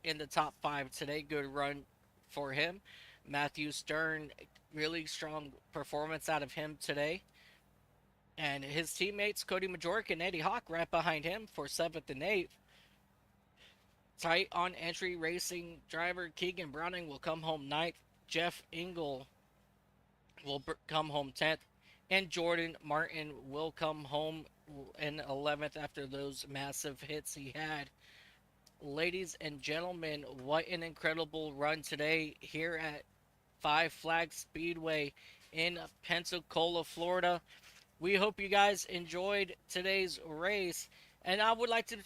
in the top 5 today. Good run for him. Matthew Stern, really strong performance out of him today. And his teammates, Cody Majork and Eddie Hawk, right behind him for 7th and 8th. Tight on entry racing driver Keegan Browning will come home 9th. Jeff Engel will come home 10th. And Jordan Martin will come home in 11th after those massive hits he had. Ladies and gentlemen, what an incredible run today here at Five Flags Speedway in Pensacola, Florida. We hope you guys enjoyed today's race. And I would like to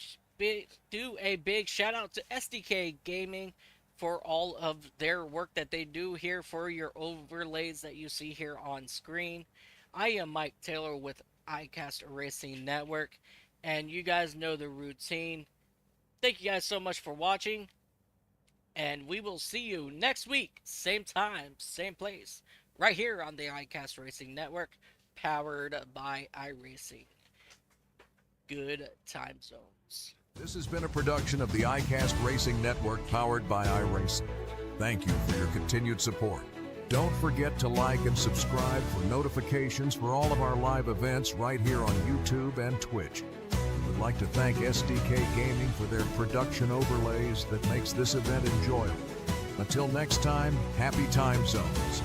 do a big shout out to SDK Gaming for all of their work that they do here for your overlays that you see here on screen. I am Mike Taylor with iCast Racing Network, and you guys know the routine. Thank you guys so much for watching, and we will see you next week, same time, same place, right here on the iCast Racing Network, powered by iRacing. Good time zones. This has been a production of the iCast Racing Network, powered by iRacing. Thank you for your continued support. Don't forget to like and subscribe for notifications for all of our live events right here on YouTube and Twitch. We would like to thank SDK Gaming for their production overlays that makes this event enjoyable. Until next time, happy time zones.